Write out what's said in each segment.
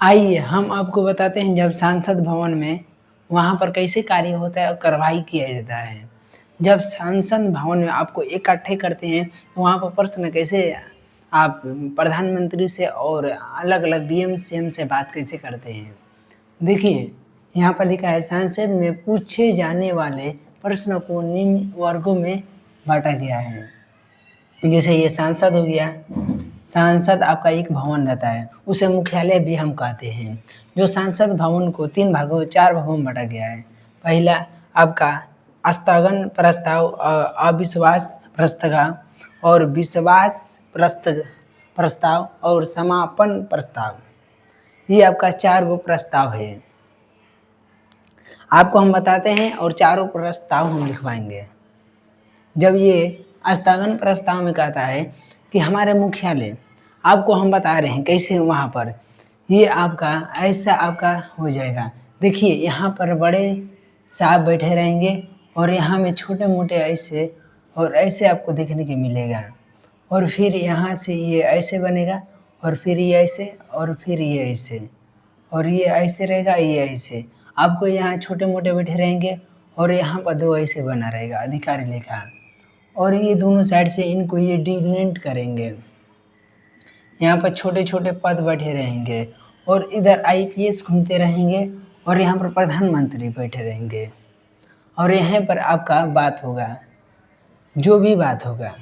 आइए हम आपको बताते हैं जब सांसद भवन में वहाँ पर कैसे कार्य होता है और कार्रवाई किया जाता है। जब सांसद भवन में आपको इकट्ठे करते हैं तो वहाँ पर प्रश्न कैसे आप प्रधानमंत्री से और अलग-अलग डीएम सीएम से बात कैसे करते हैं। देखिए, यहाँ पर लिखा है संसद में पूछे जाने वाले प्रश्नों को निम्न वर्गों में बाँटा गया है। जैसे ये सांसद हो गया, सांसद आपका एक भवन रहता है, उसे मुख्यालय भी हम कहते हैं। जो सांसद भवन को 3 भागों 4 भागों में बाँटा गया है। पहला आपका स्थगन प्रस्ताव, अविश्वास प्रस्ताव और विश्वास प्रस्ताव और समापन प्रस्ताव। ये आपका 4 गो प्रस्ताव है। आपको हम बताते हैं और चारों प्रस्ताव हम लिखवाएंगे। जब ये स्थगन प्रस्ताव में कहता है कि हमारे मुख्यालय, आपको हम बता रहे हैं कैसे वहाँ पर ये आपका ऐसा आपका हो जाएगा। देखिए यहाँ पर बड़े साहब बैठे रहेंगे और यहाँ में छोटे मोटे ऐसे और ऐसे आपको देखने को मिलेगा। और फिर यहाँ से ये ऐसे बनेगा और फिर ये ऐसे और फिर ये ऐसे और ये ऐसे रहेगा, ये ऐसे। आपको यहाँ छोटे मोटे बैठे रहेंगे और यहाँ पर 2 ऐसे बना रहेगा अधिकारी लेखा। और ये दोनों साइड से इनको ये डिलिनेट करेंगे। यहाँ पर छोटे छोटे पद बैठे रहेंगे और इधर आईपीएस घूमते रहेंगे और यहाँ पर प्रधानमंत्री बैठे रहेंगे। और यहाँ पर आपका बात होगा, जो भी बात होगा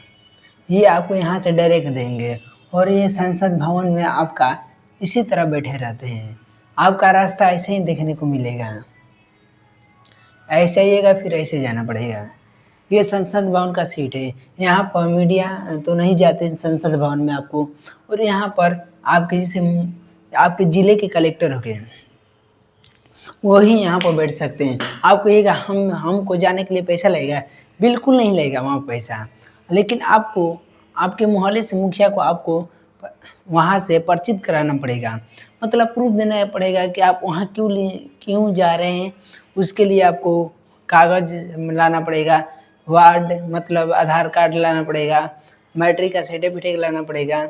ये आपको यहाँ से डायरेक्ट देंगे। और ये संसद भवन में आपका इसी तरह बैठे रहते हैं। आपका रास्ता ऐसे ही देखने को मिलेगा, ऐसे आइएगा फिर ऐसे जाना पड़ेगा। ये संसद भवन का सीट है। यहाँ पर मीडिया तो नहीं जाते संसद भवन में आपको। और यहाँ पर आपके जैसे आपके ज़िले के कलेक्टर हो गए, वही यहाँ पर बैठ सकते हैं। आपको ये हमको जाने के लिए पैसा लगेगा? बिल्कुल नहीं लगेगा वहाँ पैसा। लेकिन आपको आपके मोहल्ले से मुखिया को आपको वहाँ से परिचित कराना पड़ेगा, मतलब प्रूफ देना पड़ेगा कि आप वहाँ क्यों जा रहे हैं। उसके लिए आपको कागज़ लाना पड़ेगा, वार्ड मतलब आधार कार्ड लाना पड़ेगा, मैट्रिक का सर्टिफिकेट लाना पड़ेगा,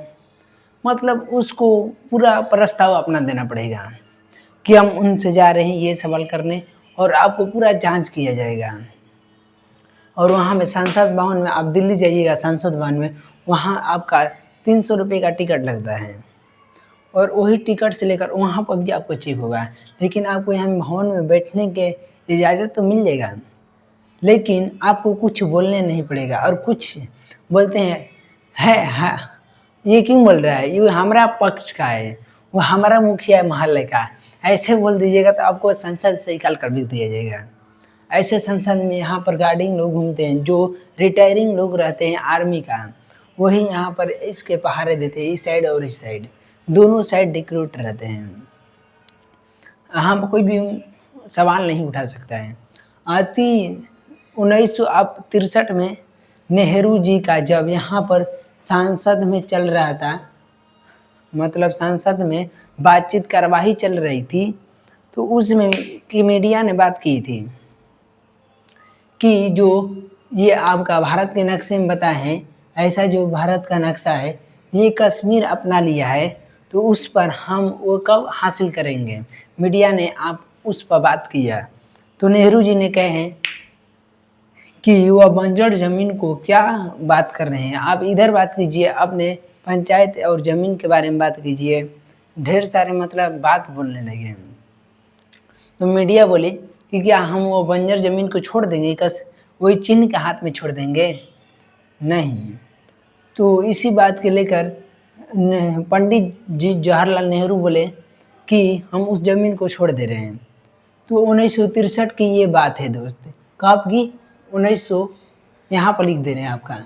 मतलब उसको पूरा प्रस्ताव अपना देना पड़ेगा कि हम उनसे जा रहे हैं ये सवाल करने। और आपको पूरा जांच किया जाएगा। और वहाँ में संसद भवन में आप दिल्ली जाइएगा, संसद भवन में वहाँ आपका 300 रुपये का टिकट लगता है। और वही टिकट से लेकर वहाँ पर भी आपको चेक होगा। लेकिन आपको यहाँ भवन में बैठने के इजाज़त तो मिल जाएगा, लेकिन आपको कुछ बोलने नहीं पड़ेगा। और कुछ बोलते हैं ये क्यों बोल रहा है, ये हमारा पक्ष का है, वो हमारा मुखिया है मोहल्ले का, ऐसे बोल दीजिएगा तो आपको संसद से निकाल कर भी दिया जाएगा। ऐसे संसद में यहाँ पर गार्डिंग लोग घूमते हैं, जो रिटायरिंग लोग रहते हैं आर्मी का, वही यहाँ पर इसके पहारे देते हैं, इस साइड और इस साइड, दोनों साइड रिक्रूट रहते हैं। यहाँ पर कोई भी सवाल नहीं उठा सकता है। 1963 में नेहरू जी का जब यहाँ पर संसद में चल रहा था, मतलब संसद में बातचीत कार्यवाही चल रही थी, तो उसमें की मीडिया ने बात की थी कि जो ये आपका भारत के नक्शे में बताए हैं, ऐसा जो भारत का नक्शा है ये कश्मीर अपना लिया है, तो उस पर हम वो कब हासिल करेंगे। मीडिया ने आप उस पर बात किया तो नेहरू जी ने कहे हैं कि वह बंजर ज़मीन को क्या बात कर रहे हैं, आप इधर बात कीजिए, अपने पंचायत और ज़मीन के बारे में बात कीजिए। ढेर सारे मतलब बात बोलने लगे। तो मीडिया बोली कि क्या हम वो बंजर ज़मीन को छोड़ देंगे, कस वही चीन के हाथ में छोड़ देंगे? नहीं। तो इसी बात के लेकर पंडित जी जवाहरलाल नेहरू बोले कि हम उस ज़मीन को छोड़ दे रहे हैं। तो 1963 की ये बात है दोस्त, कब की? 1900 यहाँ पर लिख दे रहे हैं आपका,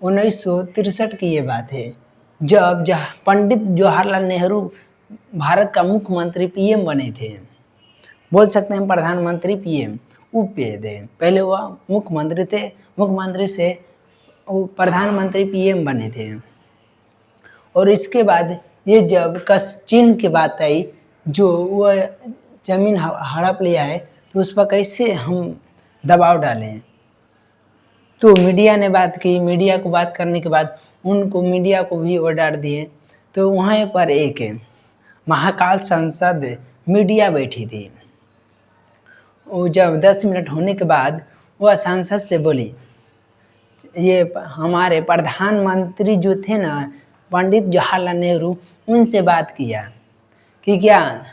1963 की ये बात है, जब पंडित जवाहरलाल नेहरू भारत का मुख्यमंत्री पीएम बने थे। बोल सकते हैं प्रधानमंत्री पीएम उप थे, पहले वह मुख्यमंत्री थे, मुख्यमंत्री से वो प्रधानमंत्री पीएम बने थे। और इसके बाद ये जब चीन की बात आई, जो वह ज़मीन हड़प लिया है, तो उस पर कैसे हम दबाव डालें। तो मीडिया ने बात की, मीडिया को बात करने के बाद उनको मीडिया को भी वो डांट दिए। तो वहाँ पर एक है महाकाल संसद मीडिया बैठी थी। वो जब 10 मिनट होने के बाद वह सांसद से बोली, ये हमारे प्रधानमंत्री जो थे ना पंडित जवाहरलाल नेहरू, उनसे बात किया कि क्या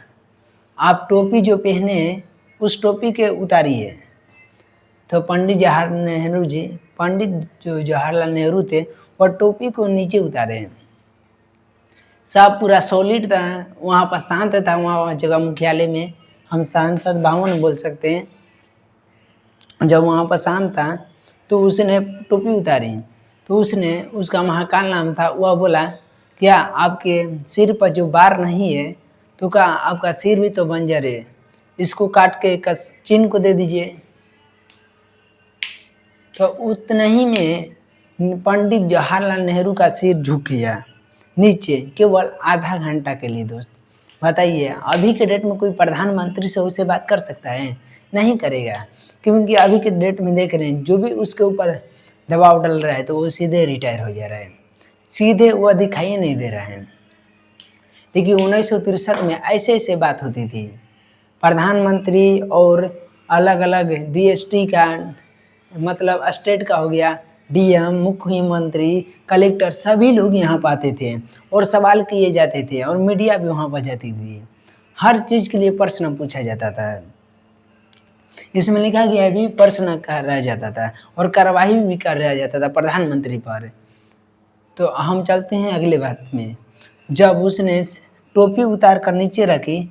आप टोपी जो पहने उस टोपी के उतारिए। तो पंडित जो जवाहरलाल नेहरू थे वह टोपी को नीचे उतारे। सब पूरा सॉलिड था, वहाँ पर शांत था। वहाँ जगह मुख्यालय में हम सांसद भवन बोल सकते हैं। जब वहाँ पर शांत था तो उसने टोपी उतारी। तो उसने, उसका महाकाल नाम था, वह बोला क्या आपके सिर पर जो बार नहीं है तो क्या आपका सिर भी तो बंजर है, इसको काट के चिन्ह को दे दीजिए। तो उतने ही में पंडित जवाहरलाल नेहरू का सिर झुक गया नीचे, केवल आधा घंटा के लिए। दोस्त बताइए, अभी के डेट में कोई प्रधानमंत्री से उससे बात कर सकता है? नहीं करेगा, क्योंकि अभी के डेट में देख रहे हैं जो भी उसके ऊपर दबाव डल रहा है तो वो सीधे रिटायर हो जा रहा है, सीधे वो दिखाई नहीं दे रहा है। लेकिन 1963 में ऐसे ऐसे बात होती थी, प्रधानमंत्री और अलग अलग डीएसटी का मतलब स्टेट का हो गया, डीएम, मुख्यमंत्री, कलेक्टर, सभी लोग यहाँ पर आते थे और सवाल किए जाते थे और मीडिया भी वहाँ पर जाती थी। हर चीज़ के लिए प्रश्न पूछा जाता था। इसमें लिखा गया भी प्रश्न कराया जाता था और कार्रवाई भी कराया जाता था प्रधानमंत्री पर। तो हम चलते हैं अगले बात में। जब उसने टोपी उतार कर नीचे रखी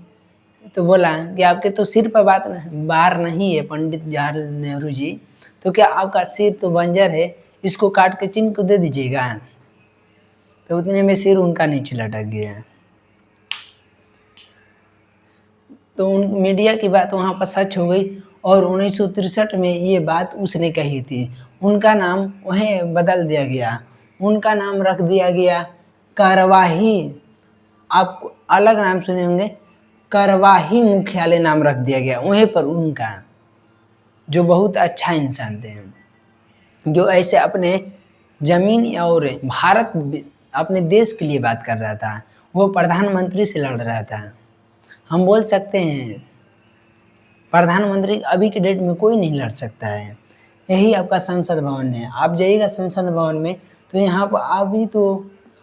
तो बोला कि आपके तो सिर पर बार नहीं है पंडित जवाहरलाल नेहरू जी, तो क्या आपका सिर तो बंजर है, इसको काट के चिन्ह को दे दीजिएगा। तो उतने में सिर उनका नीचे लटक गया। तो मीडिया की बात वहाँ पर सच हो गई और 1963 में ये बात उसने कही थी। उनका नाम वहीं बदल दिया गया, उनका नाम रख दिया गया कार्यवाही। आप अलग नाम सुने होंगे, कार्यवाही मुख्यालय नाम रख दिया गया वहीं पर उनका। जो बहुत अच्छा इंसान थे, जो ऐसे अपने जमीन और भारत अपने देश के लिए बात कर रहा था, वो प्रधानमंत्री से लड़ रहा था। हम बोल सकते हैं प्रधानमंत्री अभी के डेट में कोई नहीं लड़ सकता है। यही आपका संसद भवन है, आप जाइएगा संसद भवन में तो यहाँ पर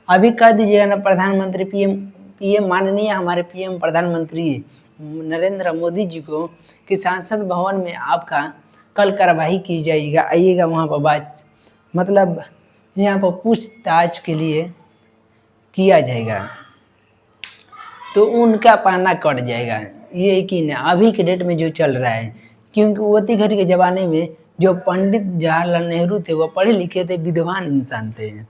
अभी कर दीजिएगा ना प्रधानमंत्री पीएम माननीय हमारे पीएम प्रधानमंत्री नरेंद्र मोदी जी को कि संसद भवन में आपका कल कार्रवाई की जाएगा, आइएगा वहाँ पर बात मतलब यहाँ पर पूछताछ के लिए किया जाएगा, तो उनका पाना कट जाएगा। ये यकीन है अभी के डेट में जो चल रहा है, क्योंकि वती घड़ी के ज़माने में जो पंडित जवाहरलाल नेहरू थे वो पढ़े लिखे थे, विद्वान इंसान थे,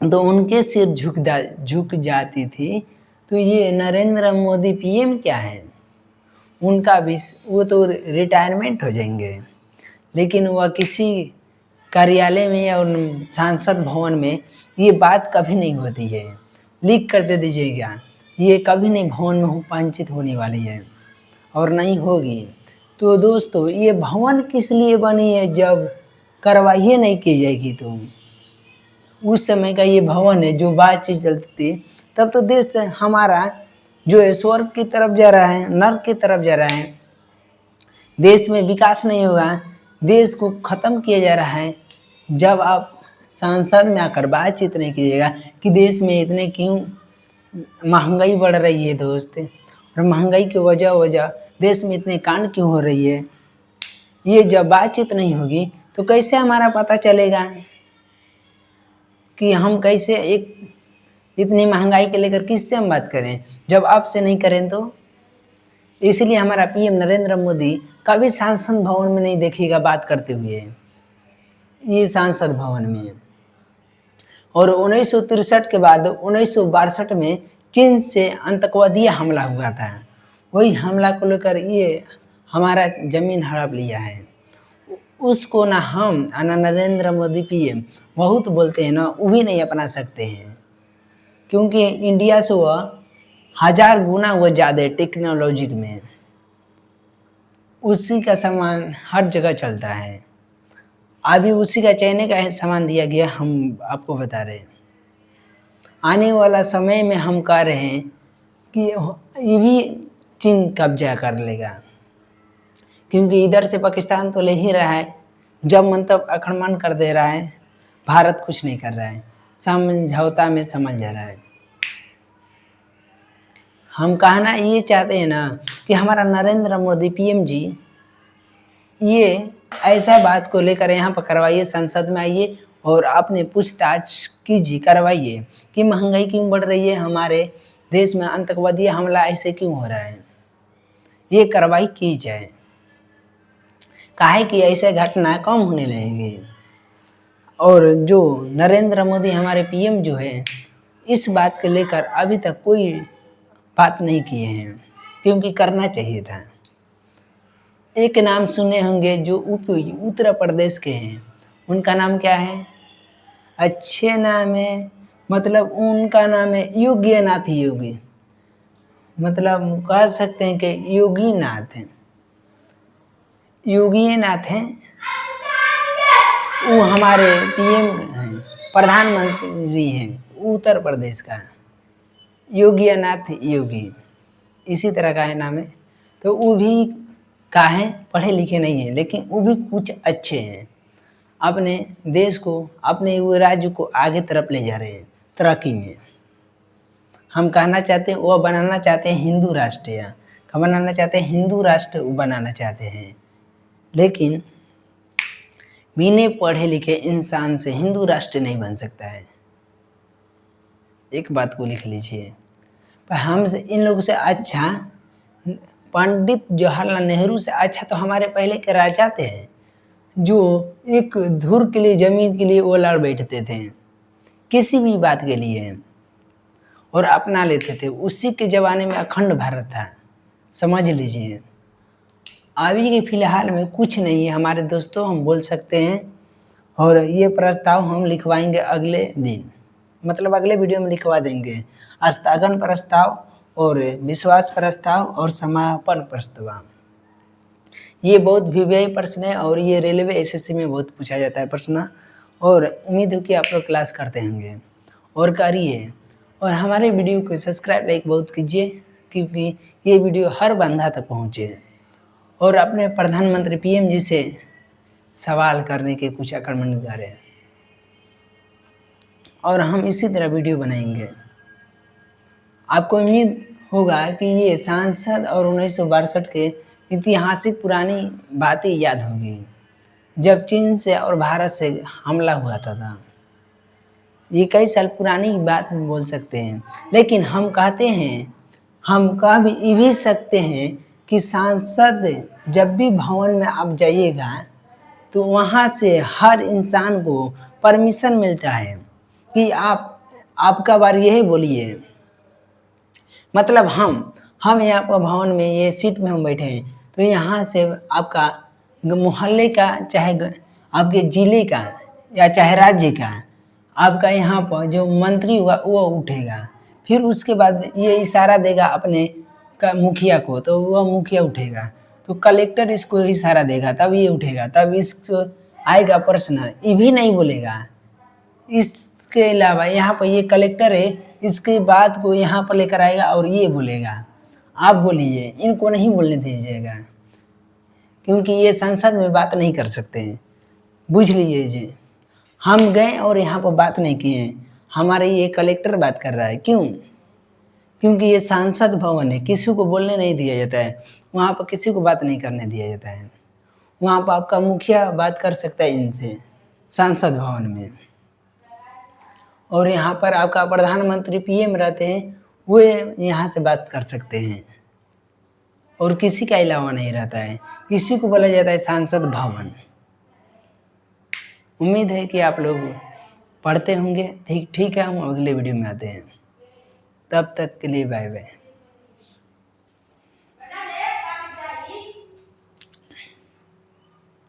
तो उनके सिर झुक जाती थी। तो ये नरेंद्र मोदी पीएम क्या है, उनका भी वो तो रिटायरमेंट हो जाएंगे, लेकिन वह किसी कार्यालय में या सांसद भवन में ये बात कभी नहीं होती है। लिख कर दे दीजिएगा, ये कभी नहीं भवन में रूपांतरित होने वाली है और नहीं होगी। तो दोस्तों ये भवन किस लिए बनी है, जब कार्रवाई नहीं की जाएगी तो उस समय का ये भवन है जो बातचीत चलती थी। तब तो देश हमारा जो है स्वर्ग की तरफ जा रहा है, नर्क की तरफ जा रहा है, देश में विकास नहीं होगा, देश को ख़त्म किया जा रहा है। जब आप संसद में आकर बातचीत नहीं कीजिएगा कि देश में इतने क्यों महंगाई बढ़ रही है दोस्त, और महंगाई की वजह देश में इतने कांड क्यों हो रही है, ये जब बातचीत नहीं होगी तो कैसे हमारा पता चलेगा कि हम कैसे एक इतनी महंगाई के लेकर किससे हम बात करें, जब आपसे नहीं करें तो। इसलिए हमारा पीएम नरेंद्र मोदी कभी सांसद भवन में नहीं देखिएगा बात करते हुए, ये सांसद भवन में। और 1963 के बाद 1962 में चीन से आतंकवादी हमला हुआ था, वही हमला को लेकर ये हमारा ज़मीन हड़प लिया है। उसको ना हम ना नरेंद्र मोदी पीएम बहुत बोलते हैं ना, वो भी नहीं अपना सकते हैं, क्योंकि इंडिया से वह 1000 गुना वो ज़्यादा टेक्नोलॉजी में, उसी का सामान हर जगह चलता है। अभी उसी का चाइना का सामान दिया गया, हम आपको बता रहे हैं। आने वाला समय में हम कह रहे हैं कि ये भी चीन कब्जा कर लेगा, क्योंकि इधर से पाकिस्तान तो ले ही रहा है, जब मन तब आक्रमण कर दे रहा है, भारत कुछ नहीं कर रहा है, समझौता में समझ जा रहा है। हम कहना ये चाहते हैं ना कि हमारा नरेंद्र मोदी पीएम जी ये ऐसा बात को लेकर यहाँ पर करवाइए, संसद में आइए और आपने पूछताछ कीजिए, करवाइए कि महंगाई क्यों बढ़ रही है, हमारे देश में आतंकवादी हमला ऐसे क्यों हो रहा है, ये कार्रवाई की जाए। काहे कि ऐसे घटना कम होने लगेगी। और जो नरेंद्र मोदी हमारे पीएम जो है, इस बात को लेकर अभी तक कोई बात नहीं किए हैं, क्योंकि करना चाहिए था। एक नाम सुने होंगे जो उत्तर प्रदेश के हैं, उनका नाम क्या है? अच्छे नाम है, मतलब उनका नाम है योगी नाथ योगी, मतलब कह सकते हैं कि योगी नाथ हैं, योगी नाथ हैं। वो हमारे पीएम हैं, प्रधानमंत्री हैं उत्तर प्रदेश का, योगी नाथ योगी, इसी तरह का है नाम है। तो वो भी का है, पढ़े लिखे नहीं हैं, लेकिन वो भी कुछ अच्छे हैं, अपने देश को, अपने वो राज्य को आगे तरफ ले जा रहे हैं तरक्की में। हम कहना चाहते हैं वो बनाना चाहते हैं हिंदू राष्ट्र, या बनाना चाहते हैं हिंदू राष्ट्र वो बनाना चाहते हैं, लेकिन बिना पढ़े लिखे इंसान से हिंदू राष्ट्र नहीं बन सकता है। एक बात को लिख लीजिए, पर हमसे इन लोगों से अच्छा, पंडित जवाहरलाल नेहरू से अच्छा तो हमारे पहले के राजा थे, जो एक धुर के लिए, जमीन के लिए वो लड़ बैठते थे, किसी भी बात के लिए, और अपना लेते थे। उसी के ज़माने में अखंड भारत था, समझ लीजिए। अभी के फिलहाल में कुछ नहीं है हमारे दोस्तों, हम बोल सकते हैं। और ये प्रस्ताव हम लिखवाएंगे अगले दिन, मतलब अगले वीडियो में लिखवा देंगे। स्थगन प्रस्ताव और विश्वास प्रस्ताव और समापन प्रस्ताव, ये बहुत विव्यय प्रश्न है, और ये रेलवे एसएससी में बहुत पूछा जाता है प्रश्न, और उम्मीद हो कि आप लोग क्लास करते होंगे और करिए। और हमारे वीडियो को सब्सक्राइब लाइक बहुत कीजिए, क्योंकि ये वीडियो हर बंदा तक पहुँचे, और अपने प्रधानमंत्री पीएम जी से सवाल करने के कुछ आक्रमण करें, और हम इसी तरह वीडियो बनाएंगे। आपको उम्मीद होगा कि ये सांसद और 1962 के ऐतिहासिक पुरानी बातें याद होगी, जब चीन से और भारत से हमला हुआ था। ये कई साल पुरानी बात बोल सकते हैं, लेकिन हम कहते हैं, हम कह भी सकते हैं कि सांसद जब भी भवन में आप जाइएगा तो वहाँ से हर इंसान को परमिशन मिलता है कि आपका बार यही बोलिए। मतलब हम यहाँ पर भवन में ये सीट में हम बैठे हैं, तो यहाँ से आपका मोहल्ले का, चाहे आपके ज़िले का या चाहे राज्य का, आपका यहाँ पर जो मंत्री हुआ वो उठेगा, फिर उसके बाद ये इशारा देगा अपने का मुखिया को, तो वह मुखिया उठेगा, तो कलेक्टर इसको इशारा देगा, तब ये उठेगा, तब इसको आएगा प्रश्न, ये भी नहीं बोलेगा। इसके अलावा यहाँ पर ये कलेक्टर है, इसके बात को यहाँ पर लेकर आएगा और ये बोलेगा, आप बोलिए, इनको नहीं बोलने दीजिएगा, क्योंकि ये संसद में बात नहीं कर सकते हैं। बुझ लीजिए जी, हम गए और यहाँ पर बात नहीं किए, हमारे ये कलेक्टर बात कर रहा है। क्यों? क्योंकि ये सांसद भवन है, किसी को बोलने नहीं दिया जाता है, वहाँ पर किसी को बात नहीं करने दिया जाता है। वहाँ पर आपका मुखिया बात कर सकता है इनसे, सांसद भवन में, और यहाँ पर आपका प्रधानमंत्री पीएम रहते हैं, वे यहाँ से बात कर सकते हैं, और किसी का अलावा नहीं रहता है। इसी को बोला जाता है सांसद भवन। उम्मीद है कि आप लोग पढ़ते होंगे। ठीक है, हम अगले वीडियो में आते हैं, तब तक के लिए बाय बाय।